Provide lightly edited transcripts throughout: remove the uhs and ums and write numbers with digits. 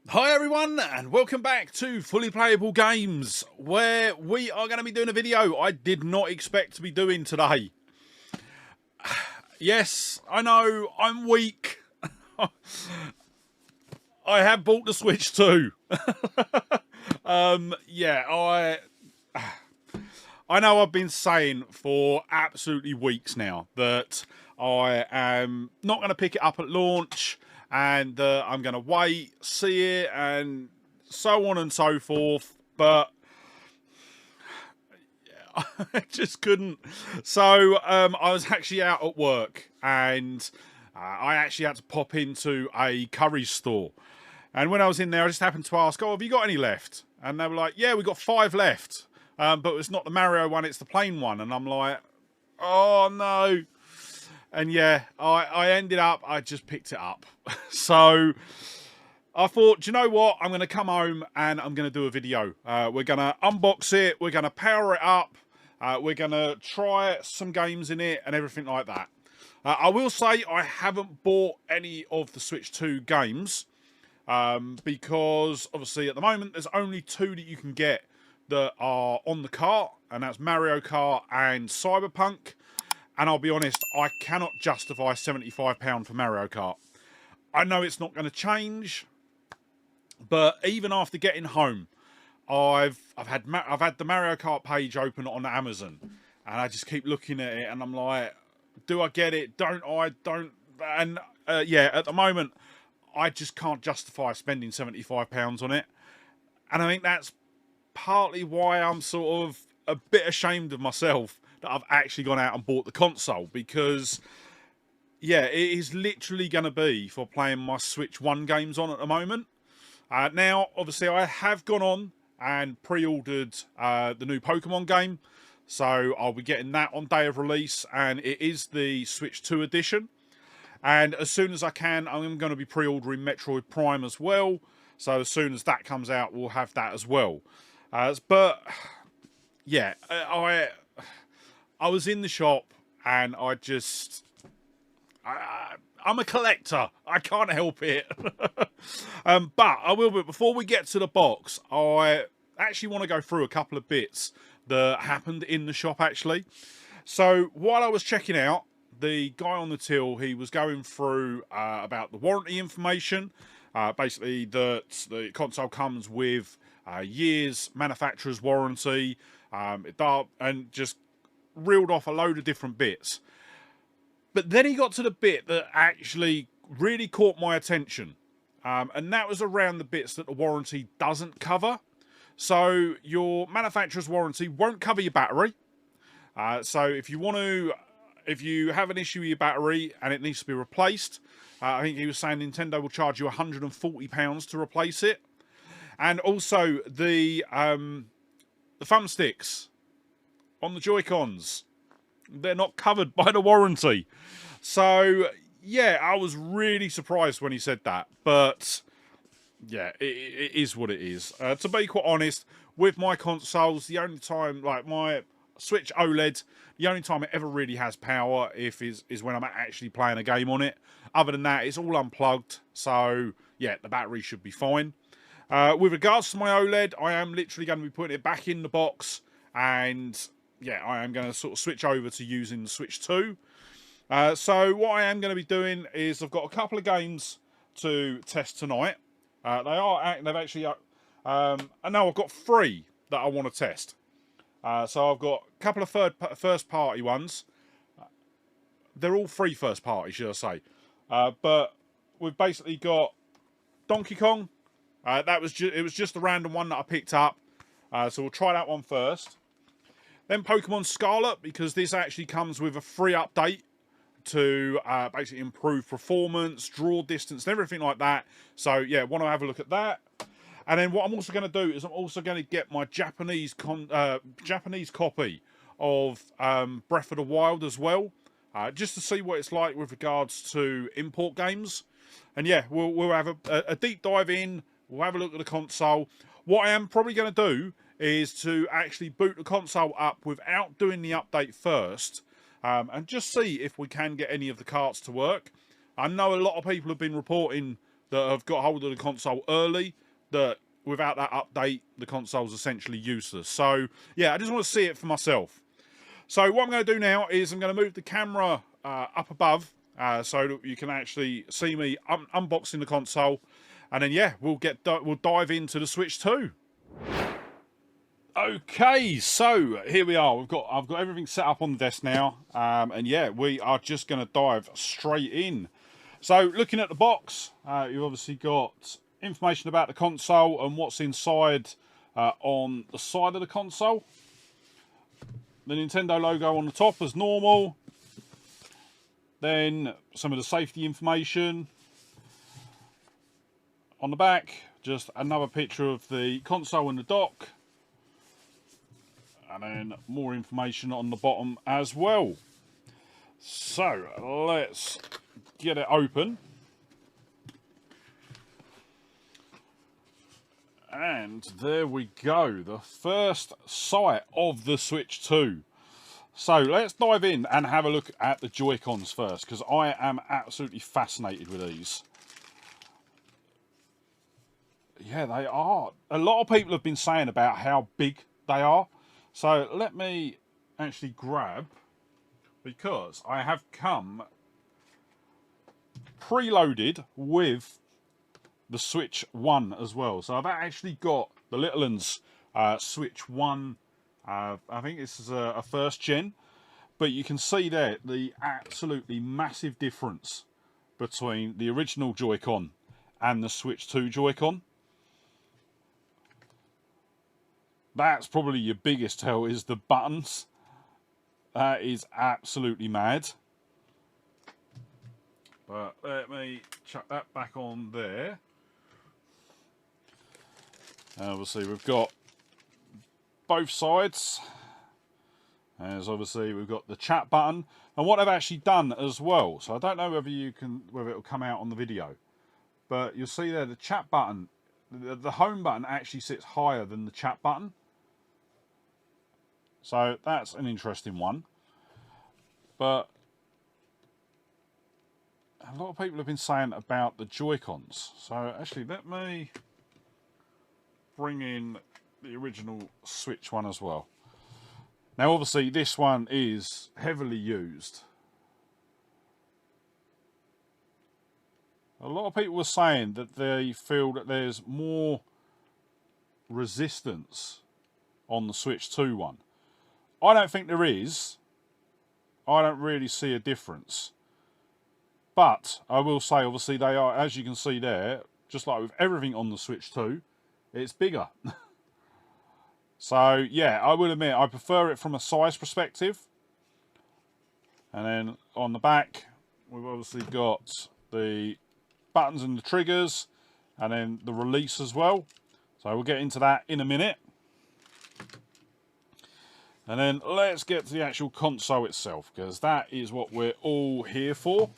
Hi everyone, and welcome back to Fully Playable Games, where we are going to be doing a video I did not expect to be doing today. Yes, I know, I'm weak. I have bought the Switch too. Yeah, I know I've been saying for absolutely weeks now that I am not going to pick it up at launch, and I'm going to wait, see it, and so on and so forth. But I just couldn't. So I was actually out at work, and I actually had to pop into a curry store. And when I was in there, I just happened to ask, "Oh, have you got any left?" And they were like, "Yeah, we got 5 left, but it's not the Mario one; it's the plain one." And I'm like, "Oh no!" And yeah, I ended up, I just picked it up. So I thought, do you know what? I'm going to come home and I'm going to do a video. We're going to unbox it. We're going to power it up. We're going to try some games in it and everything like that. I will say I haven't bought any of the Switch 2 games because obviously at the moment there's only 2 that you can get that are on the cart, and that's Mario Kart and Cyberpunk. And I'll be honest, I cannot justify £75 for Mario Kart. I know it's not going to change, but even after getting home, I've had the Mario Kart page open on Amazon, and I just keep looking at it, and I'm like, do I get it? Don't I? Don't? And yeah, at the moment, I just can't justify spending £75 on it, and I think that's partly why I'm sort of a bit ashamed of myself that I've actually gone out and bought the console, because yeah, it is literally going to be for playing my Switch 1 games on at the moment. Now, obviously, I have gone on and pre-ordered the new Pokemon game, so I'll be getting that on day of release, and it is the Switch 2 edition. And as soon as I can, I'm going to be pre-ordering Metroid Prime as well, so as soon as that comes out, we'll have that as well. But yeah, I was in the shop, and I'm a collector. I can't help it. But I will. But before we get to the box, I actually want to go through a couple of bits that happened in the shop, actually. So while I was checking out, the guy on the till, he was going through about the warranty information. Basically, that the console comes with years manufacturer's warranty, and just reeled off a load of different bits. But then he got to the bit that actually really caught my attention. And that was around the bits that the warranty doesn't cover. So your manufacturer's warranty won't cover your battery. So if you have an issue with your battery and it needs to be replaced, I think he was saying Nintendo will charge you £140 to replace it. And also the thumbsticks on the Joy-Cons, they're not covered by the warranty. So yeah, I was really surprised when he said that, but yeah, it is what it is. To be quite honest, with my consoles, the only time, like my Switch OLED, the only time it ever really has power is when I'm actually playing a game on it. Other than that, it's all unplugged, so yeah, the battery should be fine. With regards to my OLED, I am literally going to be putting it back in the box, and yeah, I am going to sort of switch over to using the Switch 2. So what I am going to be doing is I've got a couple of games to test tonight. They've actually, I know I've got 3 that I want to test. So I've got a couple of first party ones. They're all 3 first party, should I say? But we've basically got Donkey Kong. It was just a random one that I picked up. So we'll try that one first. Then Pokémon Scarlet, because this actually comes with a free update to basically improve performance, draw distance, and everything like that. So yeah, want to have a look at that. And then what I'm also going to do is I'm also going to get my Japanese copy of Breath of the Wild as well, just to see what it's like with regards to import games. And yeah, we'll have a deep dive in. We'll have a look at the console. What I am probably going to do is to actually boot the console up without doing the update first, and just see if we can get any of the carts to work. I know a lot of people have been reporting that have got hold of the console early, that without that update, the console's essentially useless. So, yeah, I just want to see it for myself. So what I'm going to do now is I'm going to move the camera up above so that you can actually see me unboxing the console. And then, yeah, we'll dive into the Switch 2. Okay, so here we are. I've got everything set up on the desk now, and yeah, we are just going to dive straight in. So, looking at the box, you've obviously got information about the console and what's inside on the side of the console. The Nintendo logo on the top as normal. Then some of the safety information. On the back, just another picture of the console and the dock. And then more information on the bottom as well. So let's get it open. And there we go, the first sight of the Switch 2. So let's dive in and have a look at the Joy-Cons first, because I am absolutely fascinated with these. Yeah, they are. A lot of people have been saying about how big they are. So let me actually grab, because I have come preloaded with the Switch 1 as well. So I've actually got the little ones, Switch 1. I think this is a first gen. But you can see there the absolutely massive difference between the original Joy-Con and the Switch 2 Joy-Con. That's probably your biggest tell, is the buttons. That is absolutely mad. But let me chuck that back on there. And obviously we've got both sides. As obviously we've got the chat button. And what I've actually done as well, so I don't know whether it'll come out on the video, but you'll see there the chat button, the home button actually sits higher than the chat button. So that's an interesting one. But a lot of people have been saying about the Joy-Cons. So actually let me bring in the original Switch one as well. Now obviously this one is heavily used. A lot of people were saying that they feel that there's more resistance on the Switch 2 one. I don't think there is. I don't really see a difference. But I will say, obviously, they are, as you can see there, just like with everything on the Switch 2, it's bigger. So, yeah, I will admit, I prefer it from a size perspective. And then on the back, we've obviously got the buttons and the triggers, and then the release as well. So we'll get into that in a minute. And then let's get to the actual console itself, because that is what we're all here for.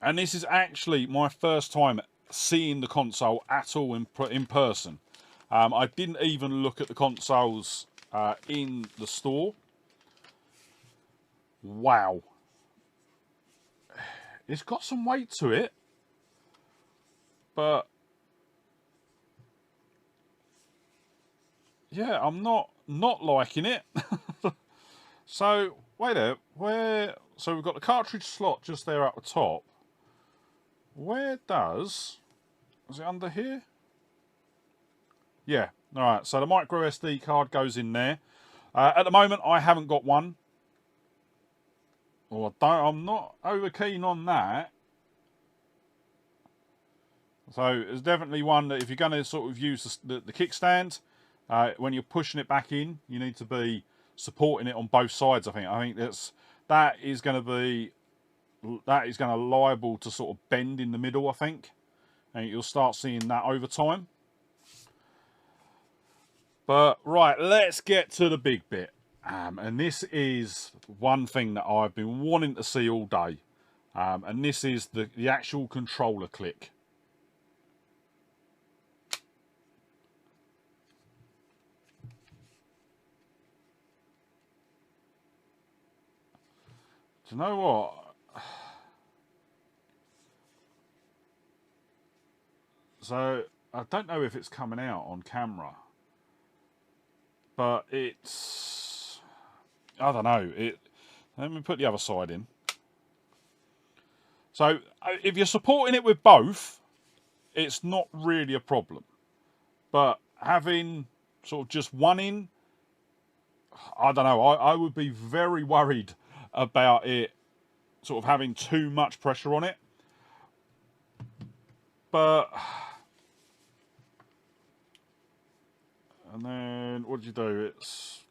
And this is actually my first time seeing the console at all in person. I didn't even look at the consoles in the store. Wow. It's got some weight to it. But yeah, I'm not liking it. So, wait there. So we've got the cartridge slot just there at the top. Where is it under here? Yeah, alright, so the micro SD card goes in there. At the moment, I haven't got one. Or I'm not over keen on that. So, there's definitely one that if you're going to sort of use the kickstand, when you're pushing it back in, you need to be supporting it on both sides, I think. I think that is going to liable to sort of bend in the middle, I think. And you'll start seeing that over time. But, right, let's get to the big bit. And this is one thing that I've been wanting to see all day. And this is the actual controller click. Do you know what? So I don't know if it's coming out on camera, but it's, I don't know. Let me put the other side in. So if you're supporting it with both, it's not really a problem. But having sort of just one in, I don't know. I would be very worried about it sort of having too much pressure on it. But, and then what do you do? It's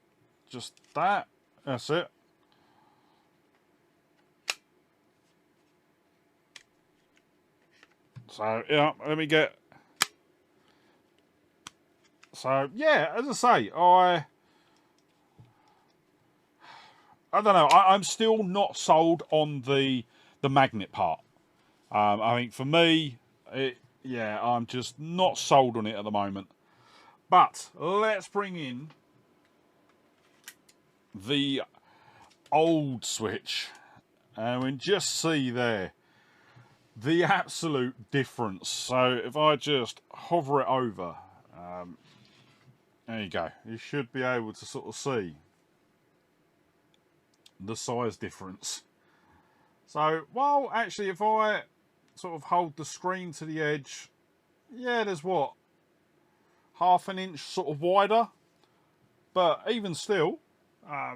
just that. That's it. So yeah, let me get. So yeah, as I say, I don't know. I'm still not sold on the magnet part. I think for me, yeah, I'm just not sold on it at the moment. But let's bring in the old Switch, and we can just see there the absolute difference. So if I just hover it over, there you go. You should be able to sort of see the size difference. So, well, actually, if I sort of hold the screen to the edge, yeah, there's what, half an inch sort of wider. But even still, I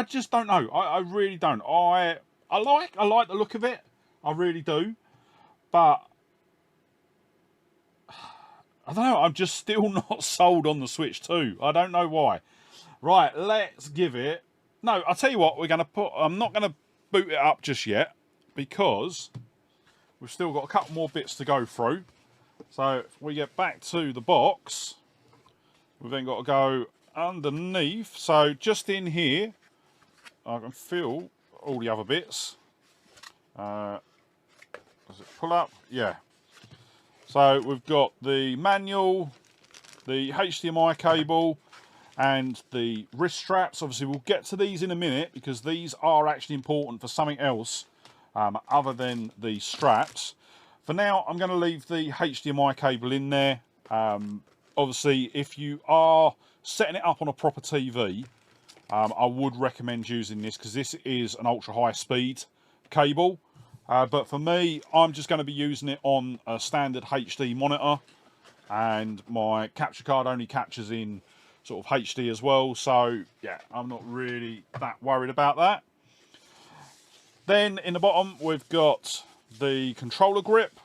just don't know. I really don't. I like the look of it. I really do. But I don't know. I'm just still not sold on the Switch 2. I don't know why. Right, let's give it. No, I'll tell you what. I'm not gonna boot it up just yet because we've still got a couple more bits to go through. So if we get back to the box, we've then got to go underneath. So just in here, I can feel all the other bits. Does it pull up? Yeah. So we've got the manual, the HDMI cable, and the wrist straps. Obviously, we'll get to these in a minute because these are actually important for something else other than the straps. For now, I'm going to leave the HDMI cable in there. Obviously, if you are setting it up on a proper TV, I would recommend using this because this is an ultra high speed cable. But for me, I'm just going to be using it on a standard HD monitor, and my capture card only captures in sort of HD as well. So yeah, I'm not really that worried about that. Then in the bottom, we've got the controller grip.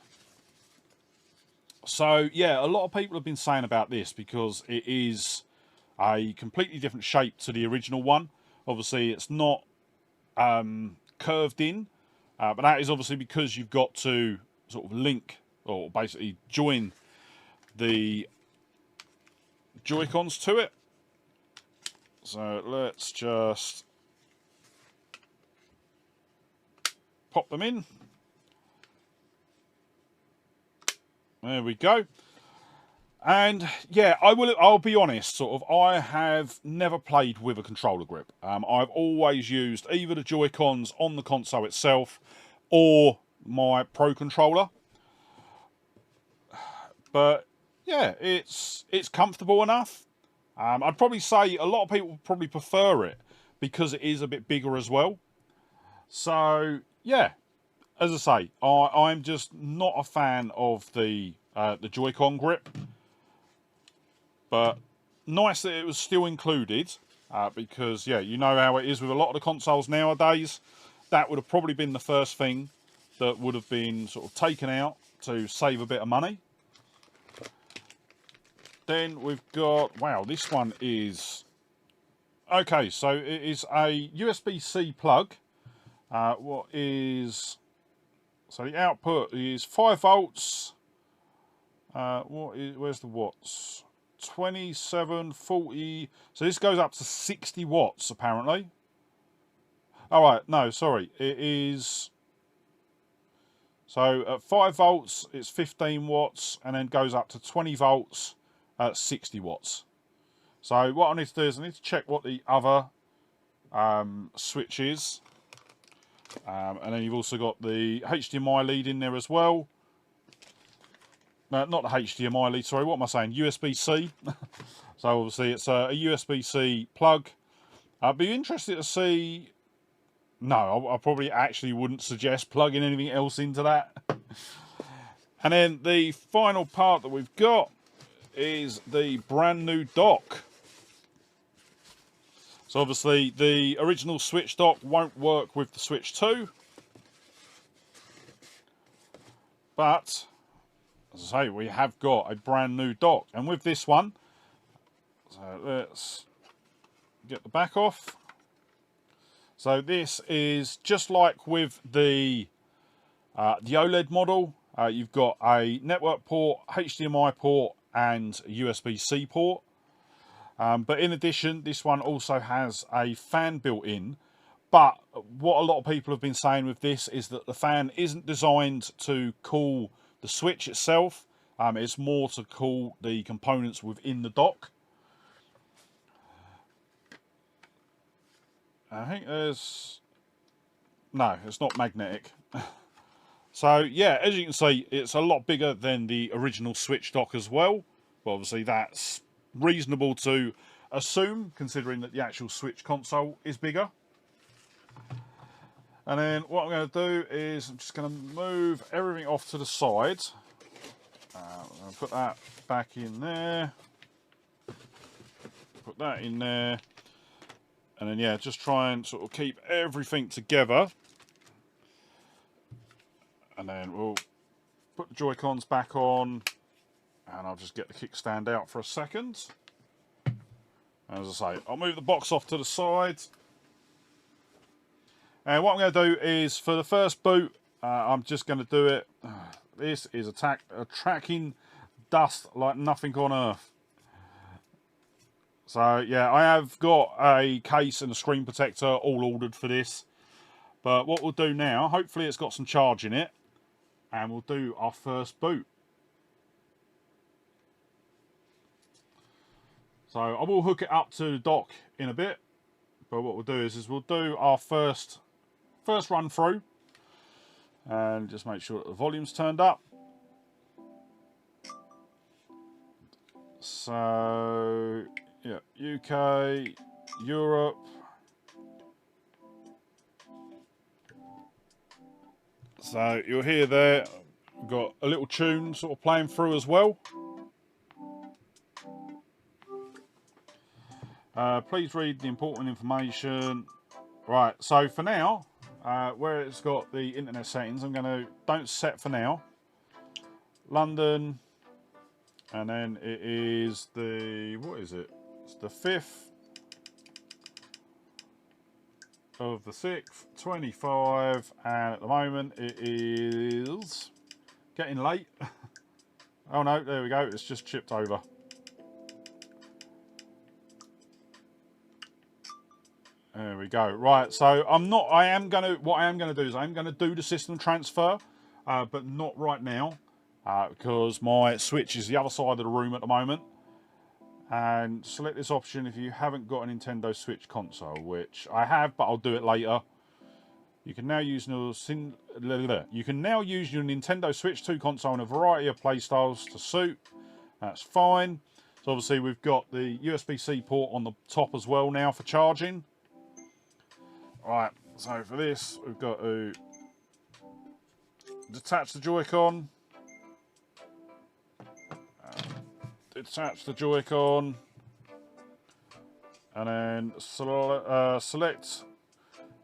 So yeah, a lot of people have been saying about this because it is a completely different shape to the original one. Obviously, it's not curved in, but that is obviously because you've got to sort of link or basically join the Joy-Cons to it. So let's just pop them in. There we go. And yeah, I'll be honest, sort of, I have never played with a controller grip. I've always used either the Joy-Cons on the console itself or my Pro controller. But yeah, it's comfortable enough. I'd probably say a lot of people probably prefer it because it is a bit bigger as well. So yeah, as I say, I'm just not a fan of the Joy-Con grip. But nice that it was still included, because yeah, you know how it is with a lot of the consoles nowadays. That would have probably been the first thing that would have been sort of taken out to save a bit of money. Then we've got, wow, this one is, okay, so it is a USB-C plug. So the output is 5 volts. Where's the watts? 27, 40. So this goes up to 60 watts apparently. All right, no, sorry. It is. So at 5 volts, it's 15 watts, and then goes up to 20 volts at 60 watts. So what I need to do is I need to check what the other switch is. And then you've also got the HDMI lead in there as well. No, not the HDMI lead, sorry, what am I saying? USB-C. So obviously it's a USB-C plug. I'd be interested to see... No, I probably actually wouldn't suggest plugging anything else into that. And then the final part that we've got is the brand new dock. So obviously the original Switch dock won't work with the Switch 2. But, as I say, we have got a brand new dock. And with this one, so let's get the back off. So this is just like with the OLED model. You've got a network port, HDMI port, and a USB-C port. But in addition, this one also has a fan built in. But what a lot of people have been saying with this is that the fan isn't designed to cool the Switch itself. It's more to cool the components within the dock. I think there's... No, it's not magnetic. So, yeah, as you can see, it's a lot bigger than the original Switch dock as well. But obviously, that's reasonable to assume, considering that the actual Switch console is bigger. And then what I'm going to do is I'm just going to move everything off to the side. I'm going to put that back in there. Put that in there. And then, yeah, just try and sort of keep everything together. And then we'll put the Joy-Cons back on. And I'll just get the kickstand out for a second. As I say, I'll move the box off to the side. And what I'm going to do is, for the first boot, I'm just going to do it. This is tracking dust like nothing on earth. So, yeah, I have got a case and a screen protector all ordered for this. But what we'll do now, hopefully it's got some charge in it. And we'll do our first boot. So, I will hook it up to the dock in a bit. But what we'll do is we'll do our first run through. And just make sure that the volume's turned up. So, yeah, UK, Europe. So you'll hear there, we've got a little tune sort of playing through as well. Please read the important information. Right, so for now, where it's got the internet settings, I'm going to, don't set for now. London, and then it is the, what is it? It's the 5th of the 6th, 25, and at the moment it is getting late. Oh no, there we go, it's just chipped over. There we go. Right, so what I am gonna do is I'm gonna do the system transfer, but not right now, because my Switch is the other side of the room at the moment. And select this option if you haven't got a Nintendo Switch console, which I have, but I'll do it later. You can now use your Nintendo Switch 2 console in a variety of playstyles to suit. That's fine. So obviously we've got the USB-C port on the top as well now for charging. Right, so for this we've got to detach the Joy-Con. Detach the Joy-Con, and then select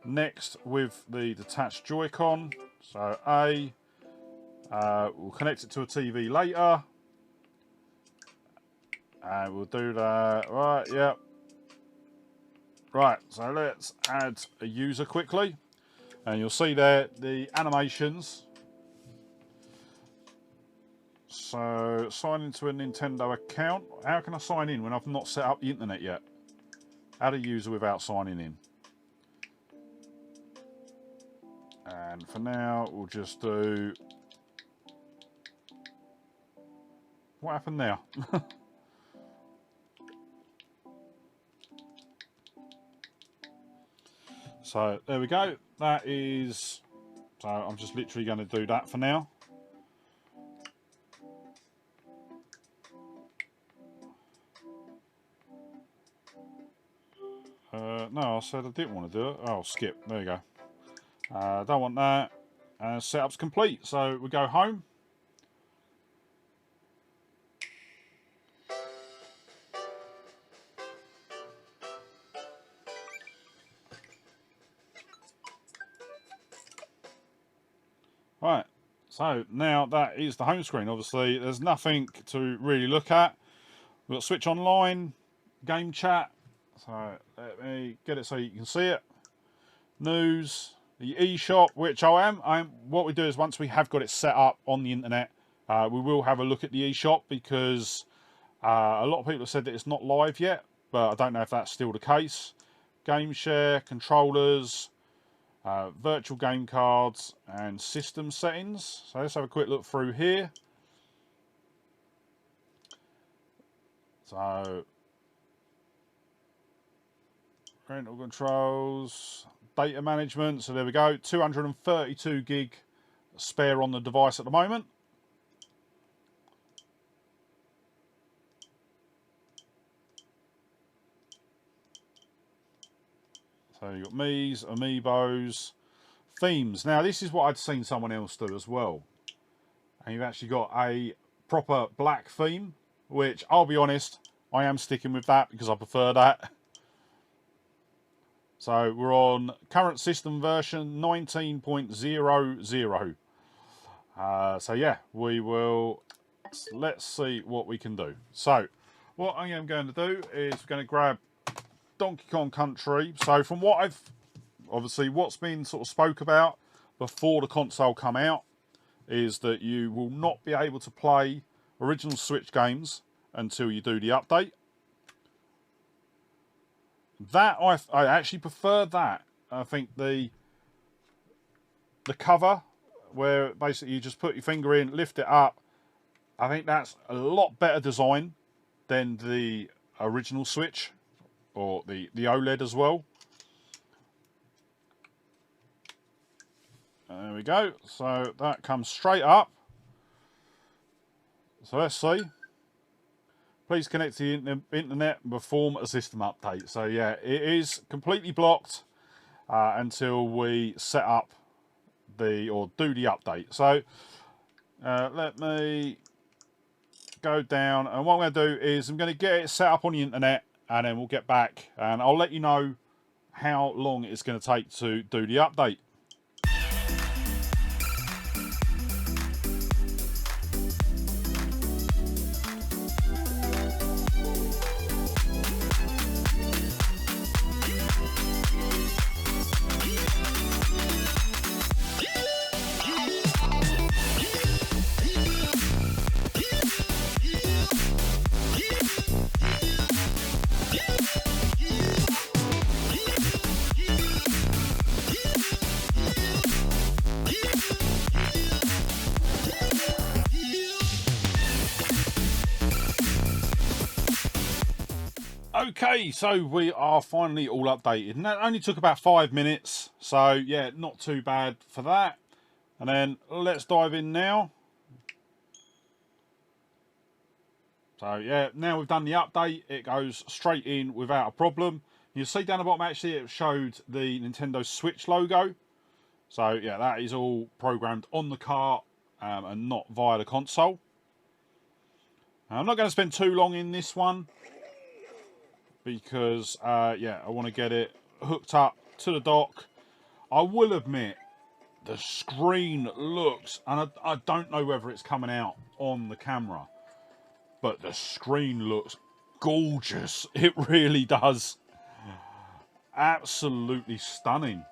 next with the detached Joy-Con. So we'll connect it to a TV later, and we'll do that. Right, yep. Right, so let's add a user quickly, and you'll see there the animations. So, sign into a Nintendo account. How can I sign in when I've not set up the internet yet? Add a user without signing in. And for now, we'll just do... What happened there? So there we go. That is, so I'm just literally going to do that for now. No, I said I didn't want to do it. Oh, skip. There you go. Don't want that. Setup's complete. So we go home. Right. So now that is the home screen. Obviously, there's nothing to really look at. We've got switch online, game chat. So let me get it so you can see it. News, the eShop, which I am. What we do is once we have got it set up on the internet, we will have a look at the eShop because a lot of people have said that it's not live yet, but I don't know if that's still the case. Game share, controllers, virtual game cards, and system settings. So let's have a quick look through here. So rental controls, data management. So there we go, 232 gig spare on the device at the moment. So you've got Mii's, Amiibos, themes. Now this is what I'd seen someone else do as well. And you've actually got a proper black theme, which I'll be honest, I am sticking with that because I prefer that. So we're on current system version 19.00. So yeah, we will, let's see what we can do. So what I am going to do is we're going to grab Donkey Kong Country. So from what I've, obviously what's been sort of spoke about before the console come out is that you will not be able to play original Switch games until you do the update. That I actually prefer that. I think the cover, where basically you just put your finger in, lift it up, I think that's a lot better design than the original Switch or the OLED as well. There we go. So that comes straight up. So let's see. Please connect to the internet and perform a system update. So yeah, it is completely blocked until we set up or do the update. So let me go down, and what I'm going to do is I'm going to get it set up on the internet, and then we'll get back and I'll let you know how long it's going to take to do the update. Okay, so we are finally all updated, and that only took about 5 minutes, so yeah, not too bad for that. And then let's dive in now. So yeah, now we've done the update, it goes straight in without a problem. You'll see down the bottom actually it showed the Nintendo Switch logo. So yeah, that is all programmed on the cart and not via the console. I'm not going to spend too long in this one, because yeah, I want to get it hooked up to the dock. I will admit the screen looks, and I don't know whether it's coming out on the camera, but the screen looks gorgeous. It really does. Absolutely stunning.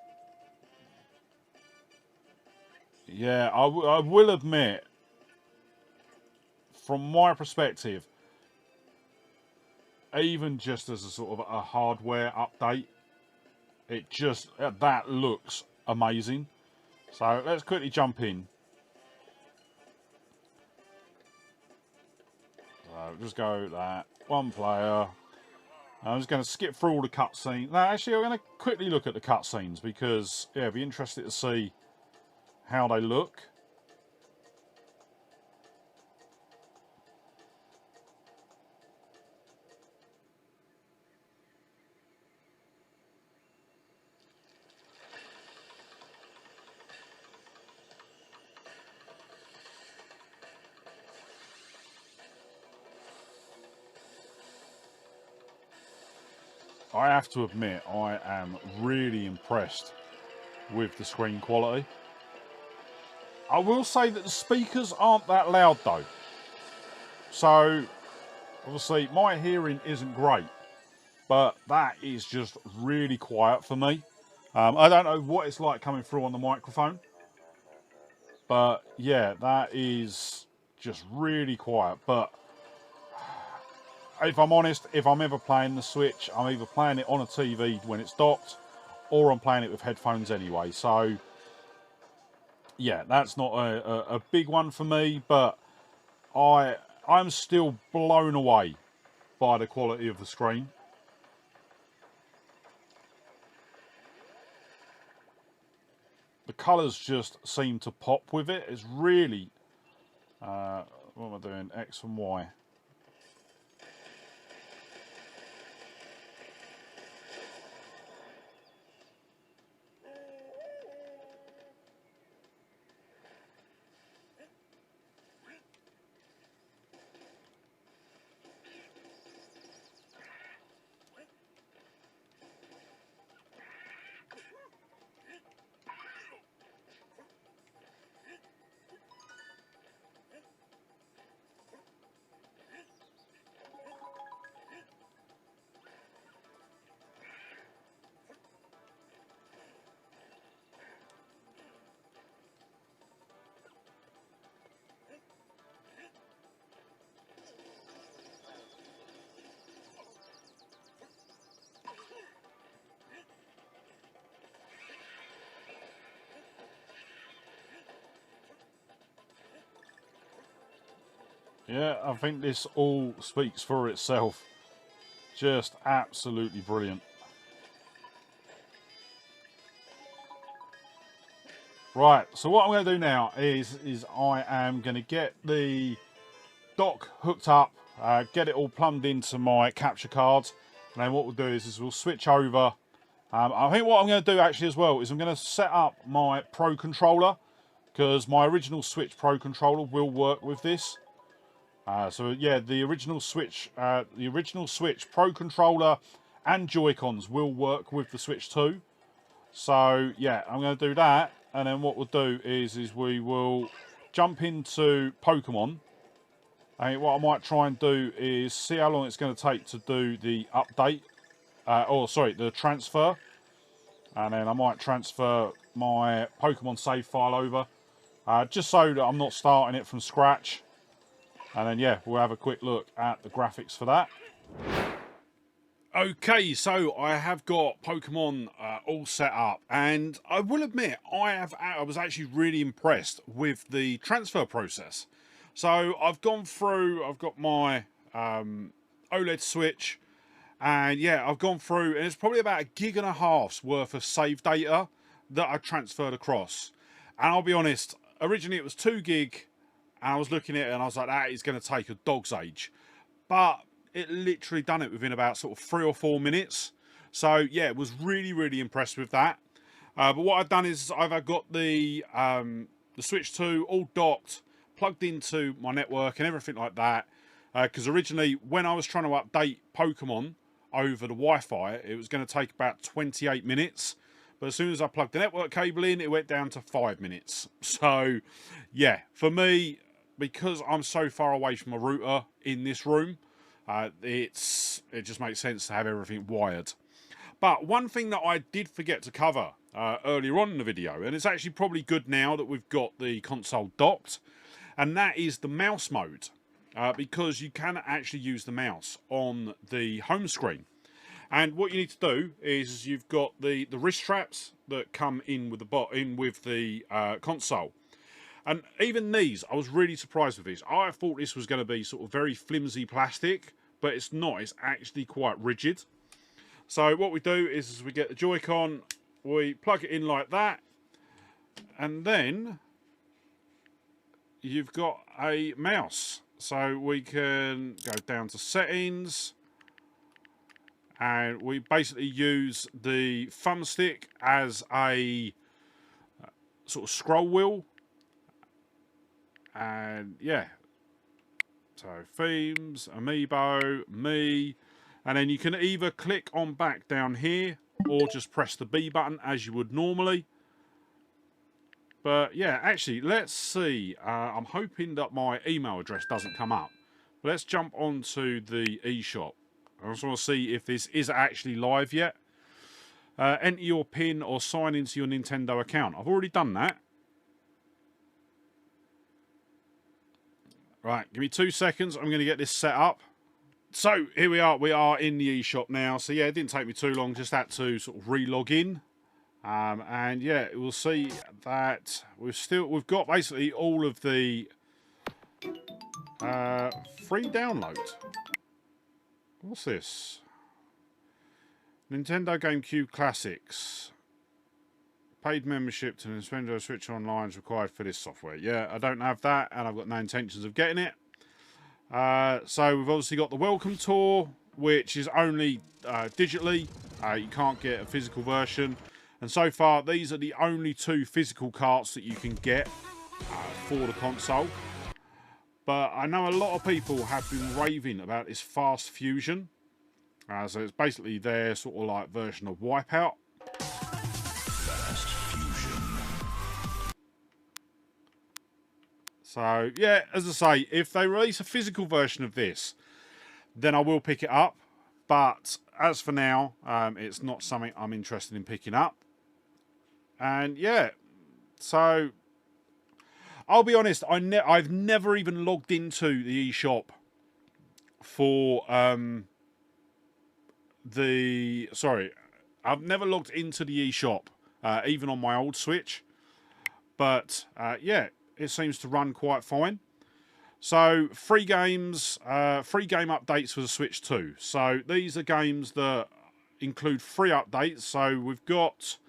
Yeah, I will admit, from my perspective, even just as a sort of a hardware update, it just, that looks amazing. So let's quickly jump in. So just go that one player. I'm just going to skip through all the cutscenes. No, actually, I'm going to quickly look at the cutscenes because, yeah, it'd be interested to see how they look. I have to admit, I am really impressed with the screen quality. I will say that the speakers aren't that loud though. So, obviously, my hearing isn't great, but that is just really quiet for me. I don't know what it's like coming through on the microphone, but yeah, that is just really quiet. But if I'm honest, if I'm ever playing the Switch, I'm either playing it on a TV when it's docked, or I'm playing it with headphones anyway. So, yeah, that's not a big one for me, but I'm still blown away by the quality of the screen. The colours just seem to pop with it. It's really... what am I doing? X and Y. Yeah, I think this all speaks for itself. Just absolutely brilliant. Right, so what I'm going to do now is I am going to get the dock hooked up, get it all plumbed into my capture cards, and then what we'll do is we'll switch over. I think what I'm going to do actually as well is I'm going to set up my Pro Controller, because my original Switch Pro Controller will work with this. So yeah, the original Switch Pro Controller and Joy-Cons will work with the Switch 2. So yeah, I'm going to do that, and then what we'll do is we will jump into Pokemon. And what I might try and do is see how long it's going to take to do the update, the transfer. And then I might transfer my Pokemon save file over, just so that I'm not starting it from scratch. And then, yeah, we'll have a quick look at the graphics for that. Okay, so I have got Pokemon all set up, and I will admit I was actually really impressed with the transfer process. So I've gone through, I've got my OLED Switch, and yeah, I've gone through, and it's probably about 1.5 gigs worth of save data that I transferred across. And I'll be honest, originally it was 2 gig, and I was looking at it and I was like, that is going to take a dog's age. But it literally done it within about sort of 3 or 4 minutes. So yeah, it was really, really impressed with that. But what I've done is I've got the Switch 2 all docked, plugged into my network and everything like that. Because originally, when I was trying to update Pokemon over the Wi-Fi, it was going to take about 28 minutes. But as soon as I plugged the network cable in, it went down to 5 minutes. So yeah, for me, because I'm so far away from a router in this room, it just makes sense to have everything wired. But one thing that I did forget to cover earlier on in the video, and it's actually probably good now that we've got the console docked, and that is the mouse mode, because you can actually use the mouse on the home screen. And what you need to do is you've got the wrist straps that come in with the console. And even these, I was really surprised with these. I thought this was going to be sort of very flimsy plastic, but it's not. It's actually quite rigid. So what we do is we get the Joy-Con, we plug it in like that, and then you've got a mouse. So we can go down to settings, and we basically use the thumbstick as a sort of scroll wheel. And yeah, so themes, amiibo, me, and then you can either click on back down here or just press the B button as you would normally. But yeah, actually, let's see. I'm hoping that my email address doesn't come up. Let's jump onto the eShop. I just want to see if this is actually live yet. Enter your PIN or sign into your Nintendo account. I've already done that. Right, give me 2 seconds. I'm going to get this set up. So here we are. We are in the eShop now. So yeah, it didn't take me too long. Just had to sort of re-log in. And yeah, we'll see that we've got basically all of the free download. What's this? Nintendo GameCube Classics. Paid membership to Nintendo Switch Online is required for this software. Yeah, I don't have that, and I've got no intentions of getting it. So we've obviously got the Welcome Tour, which is only digitally. You can't get a physical version. And so far, these are the only 2 physical carts that you can get for the console. But I know a lot of people have been raving about this Fast Fusion. So it's basically their sort of like version of Wipeout. Fast Fusion. So yeah, as I say, if they release a physical version of this, then I will pick it up. But as for now, it's not something I'm interested in picking up. And yeah, so I'll be honest, I've never even logged into the eShop for I've never logged into the eShop, even on my old Switch. But yeah, it seems to run quite fine. So free games, free game updates for the Switch 2. So these are games that include free updates. So we've got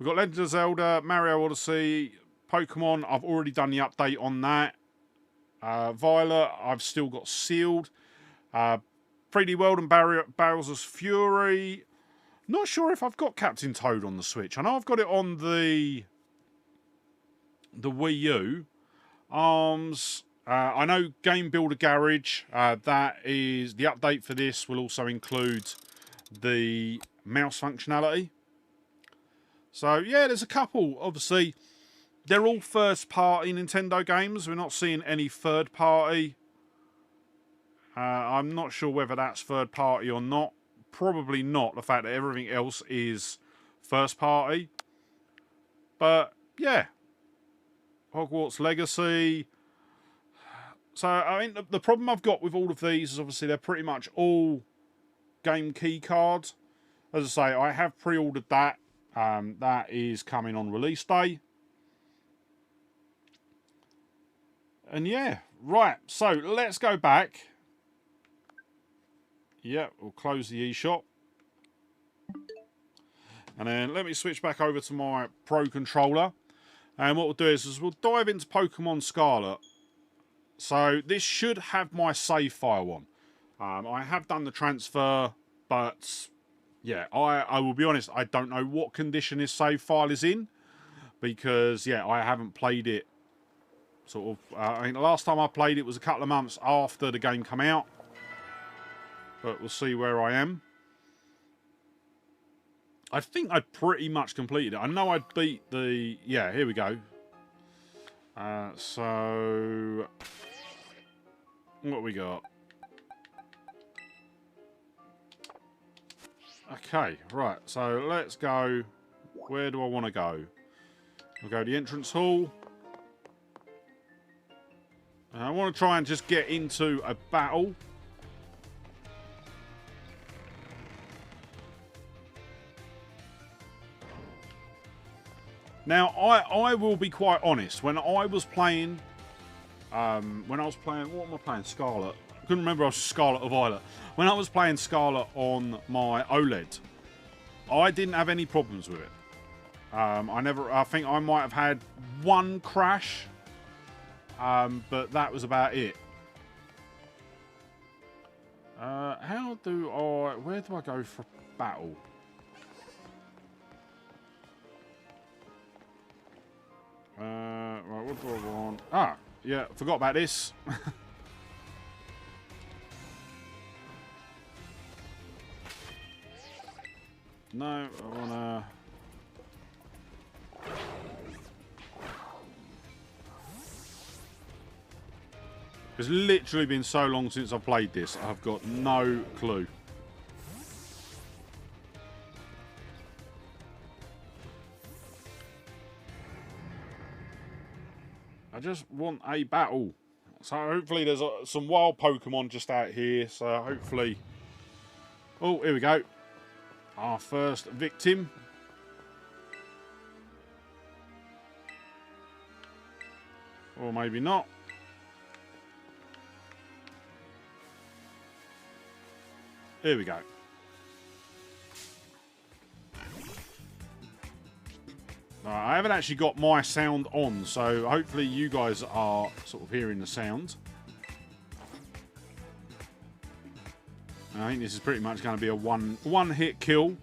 Legend of Zelda, Mario Odyssey, Pokemon. I've already done the update on that. Violet, I've still got sealed. 3D World and Bowser's Fury. Not sure if I've got Captain Toad on the Switch. I know I've got it on the Wii U. ARMS. I know Game Builder Garage. That is the update for this. Will also include the mouse functionality. So yeah, there's a couple. Obviously, they're all first-party Nintendo games. We're not seeing any third-party. I'm not sure whether that's third-party or not. Probably not. The fact that everything else is first-party. But yeah, Hogwarts Legacy. So I mean, the problem I've got with all of these is obviously they're pretty much all game key cards. As I say, I have pre-ordered that. That is coming on release day. And yeah, right. So let's go back. Yeah, we'll close the eShop. And then let me switch back over to my Pro controller. And what we'll do is we'll dive into Pokemon Scarlet. So this should have my save file on. I have done the transfer, but yeah, I will be honest, I don't know what condition this save file is in. Because, yeah, I haven't played it sort of... I mean, the last time I played it was a couple of months after the game came out. But we'll see where I am. I think I pretty much completed it. I know I beat the... Yeah, here we go. So... What we got? Okay, right. So let's go... Where do I want to go? We'll go to the entrance hall. And I want to try and just get into a battle. Now, I will be quite honest. When I was playing... what am I playing? Scarlet. couldn't remember if I was Scarlet or Violet. When I was playing Scarlet on my OLED, I didn't have any problems with it. I think I might have had one crash, but that was about it. Where do I go for battle? Right, what do I want? Ah, yeah, forgot about this. No, I wanna... It's literally been so long since I played this, I've got no clue. I just want a battle. So hopefully there's some wild Pokemon just out here, so hopefully... Oh, here we go. Our first victim. Or maybe not. Here we go. I haven't actually got my sound on, so hopefully you guys are sort of hearing the sound. I think this is pretty much going to be a one hit kill.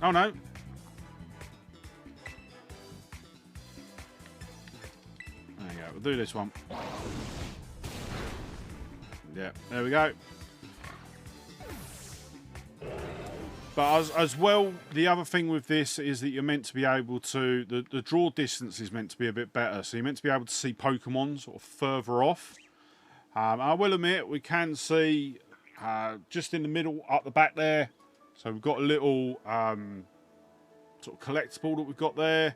Oh no. There you go. We'll do this one. Yeah, there we go. But as well, the other thing with this is that you're meant to be able to... The draw distance is meant to be a bit better. So you're meant to be able to see Pokemon sort of further off. I will admit, we can see just in the middle, up the back there. So we've got a little sort of collectible that we've got there.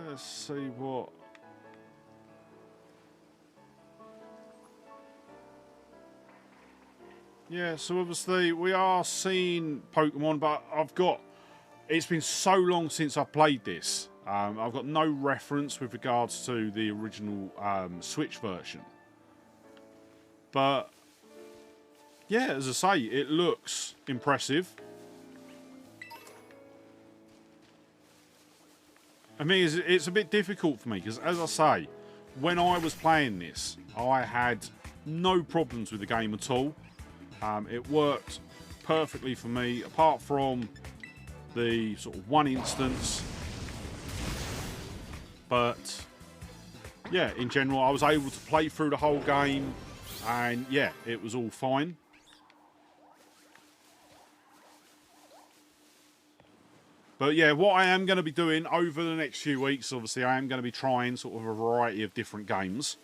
Let's see what... Yeah, so obviously we are seeing Pokemon, but it's been so long since I played this. I've got no reference with regards to the original Switch version. But yeah, as I say, it looks impressive. I mean, it's a bit difficult for me because, as I say, when I was playing this, I had no problems with the game at all. It worked perfectly for me, apart from the sort of one instance. But yeah, in general, I was able to play through the whole game, and yeah, it was all fine. But yeah, what I am going to be doing over the next few weeks, obviously, I am going to be trying sort of a variety of different games.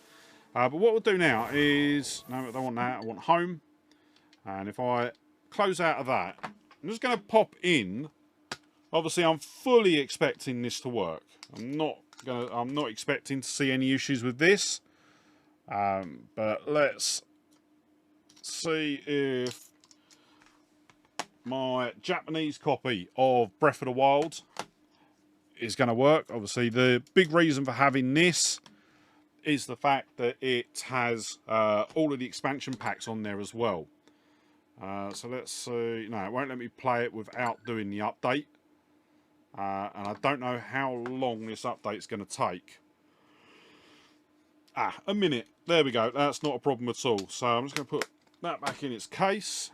But what we'll do now is, no, I don't want that, I want home. And if I close out of that, I'm just going to pop in. Obviously, I'm fully expecting this to work. I'm not expecting to see any issues with this. But let's see if my Japanese copy of Breath of the Wild is going to work. Obviously, the big reason for having this is the fact that it has all of the expansion packs on there as well. So let's see. No, it won't let me play it without doing the update. And I don't know how long this update's going to take. A minute. There we go. That's not a problem at all. So I'm just going to put that back in its case.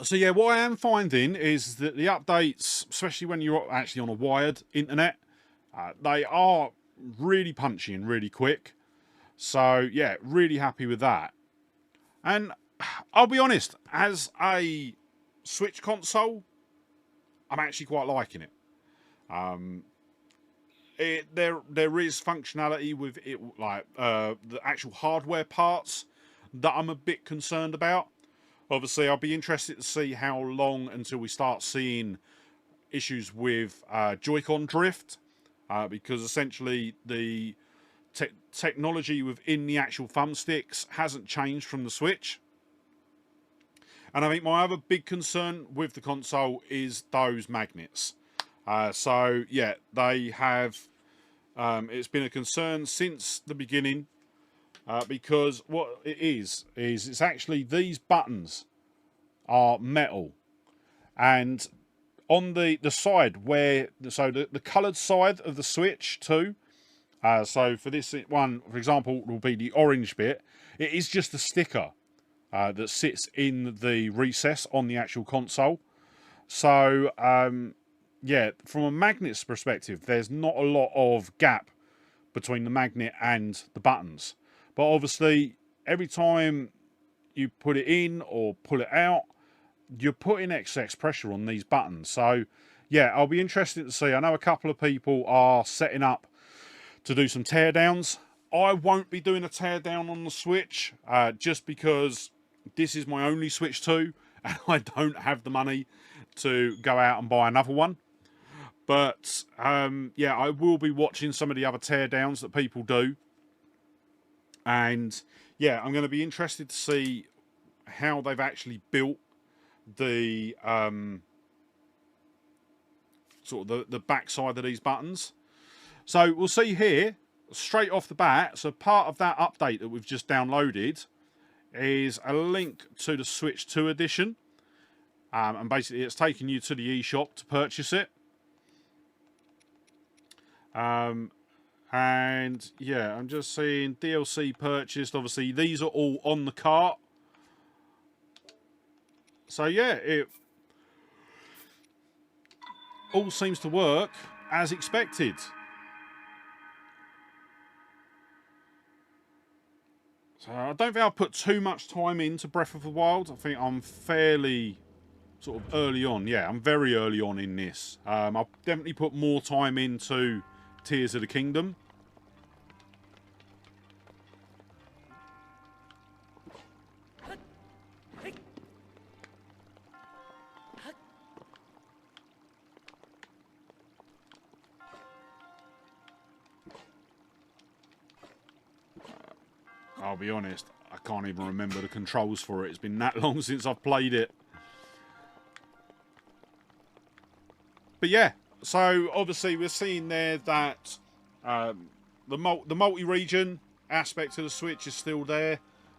So yeah, what I am finding is that the updates, especially when you're actually on a wired internet, they are really punchy and really quick. So yeah, really happy with that. And I'll be honest, as a Switch console, I'm actually quite liking it. There is functionality with it, like the actual hardware parts, that I'm a bit concerned about. Obviously, I'll be interested to see how long until we start seeing issues with Joycon drift, because essentially the technology within the actual thumbsticks hasn't changed from the Switch. And I think my other big concern with the console is those magnets. So yeah, they have It's been a concern since the beginning because what it is it's actually these buttons are metal, and on the side where the coloured side of the Switch too. So for this one, for example, will be the orange bit. It is just a sticker that sits in the recess on the actual console. So yeah, from a magnet's perspective, there's not a lot of gap between the magnet and the buttons. But obviously, every time you put it in or pull it out, you're putting excess pressure on these buttons. So yeah, I'll be interested to see. I know a couple of people are setting up to do some teardowns. I won't be doing a teardown on the Switch just because this is my only Switch 2 and I don't have the money to go out and buy another one. But yeah, I will be watching some of the other teardowns that people do. And yeah, I'm going to be interested to see how they've actually built the sort of the backside of these buttons. So we'll see here, straight off the bat, so part of that update that we've just downloaded is a link to the Switch 2 edition. And basically it's taking you to the eShop to purchase it. And yeah, I'm just seeing DLC purchased. Obviously, these are all on the cart. So yeah, it all seems to work as expected. So I don't think I've put too much time into Breath of the Wild. I think I'm fairly sort of early on. Yeah, I'm very early on in this. I've definitely put more time into Tears of the Kingdom. I'll be honest, I can't even remember the controls for it. It's been that long since I've played it. But yeah, so obviously we're seeing there that the multi-region aspect of the Switch is still there.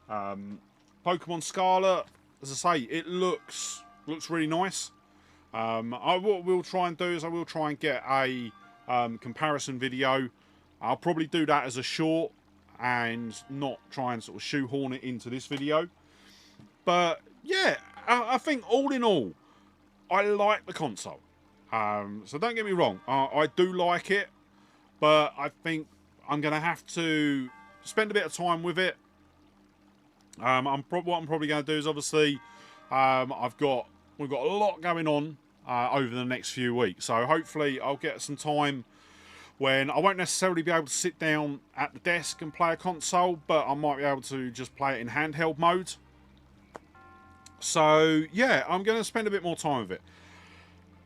Pokémon Scarlet, as I say, it looks really nice. What we'll try and do is I will try and get a comparison video. I'll probably do that as a short and not try and sort of shoehorn it into this video. But yeah, I think all in all, I like the console. So don't get me wrong, I do like it, but I think I'm going to have to spend a bit of time with it. What I'm probably going to do is obviously we've got a lot going on over the next few weeks. So hopefully I'll get some time when I won't necessarily be able to sit down at the desk and play a console, but I might be able to just play it in handheld mode. So yeah, I'm going to spend a bit more time with it.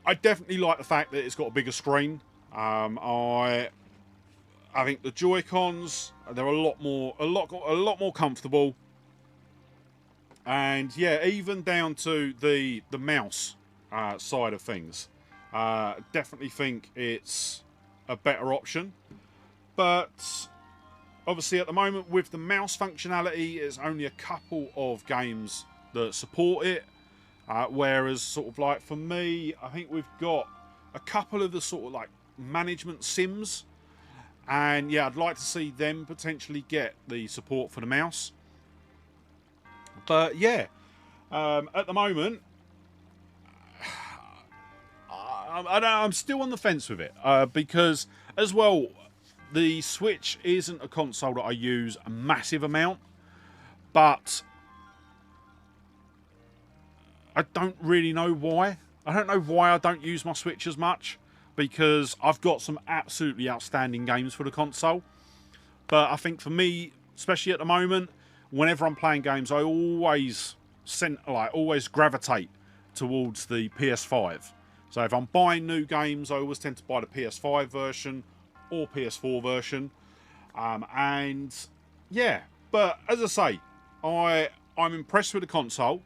I definitely like the fact that it's got a bigger screen. I think the Joy-Cons, they're a lot more comfortable. And yeah, even down to the mouse side of things, definitely think it's a better option. But obviously at the moment with the mouse functionality, it's only a couple of games that support it. Whereas sort of like for me, I think we've got a couple of the sort of like management sims. And yeah, I'd like to see them potentially get the support for the mouse. But yeah, at the moment, I'm still on the fence with it. Because as well, the Switch isn't a console that I use a massive amount. But I don't really know why. I don't know why I don't use my Switch as much, because I've got some absolutely outstanding games for the console. But I think for me, especially at the moment, whenever I'm playing games, I always gravitate towards the PS5. So if I'm buying new games, I always tend to buy the PS5 version or PS4 version. And yeah, but as I say, I'm impressed with the console.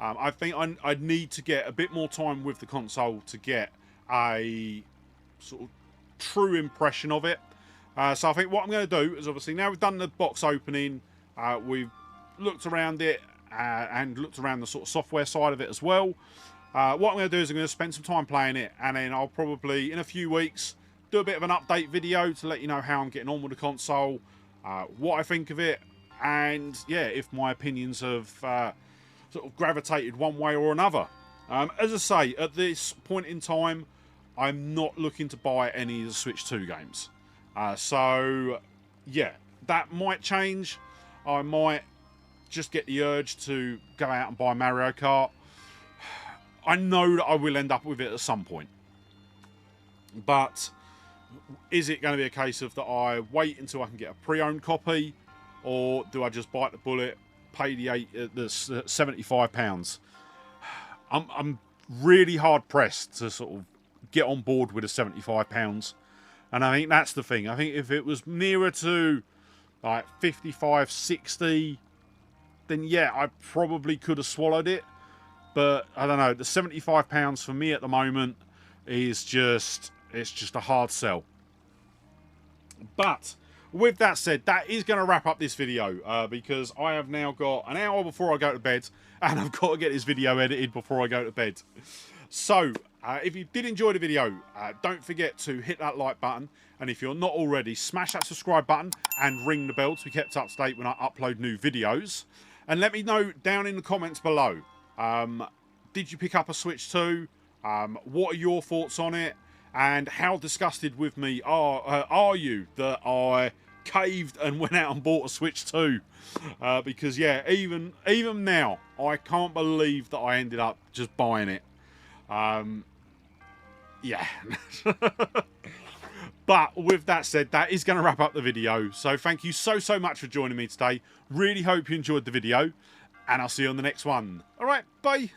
I think I'd need to get a bit more time with the console to get a sort of true impression of it. So I think what I'm going to do is, obviously, now we've done the box opening, we've looked around it and looked around the sort of software side of it as well. What I'm going to do is I'm going to spend some time playing it, and then I'll probably, in a few weeks, do a bit of an update video to let you know how I'm getting on with the console, what I think of it, and yeah, if my opinions have sort of gravitated one way or another. As I say, at this point in time, I'm not looking to buy any of the Switch 2 games. So, yeah, that might change. I might just get the urge to go out and buy Mario Kart. I know that I will end up with it at some point. But is it going to be a case of that I wait until I can get a pre-owned copy? Or do I just bite the bullet, pay the £75? I'm really hard pressed to sort of get on board with the £75. And I think that's the thing. I think if it was nearer to like 55, 60, then yeah, I probably could have swallowed it. But I don't know, the £75 for me at the moment is just, it's just a hard sell. But with that said, that is going to wrap up this video because I have now got an hour before I go to bed, and I've got to get this video edited before I go to bed. So, if you did enjoy the video, don't forget to hit that like button. And if you're not already, smash that subscribe button and ring the bell to be kept up to date when I upload new videos. And let me know down in the comments below, did you pick up a Switch 2? What are your thoughts on it? And how disgusted with me are you that I caved and went out and bought a Switch 2? Because, yeah, even now, I can't believe that I ended up just buying it. Yeah. But with that said, that is going to wrap up the video. So thank you so much for joining me today. Really hope you enjoyed the video, and I'll see you on the next one. All right, bye.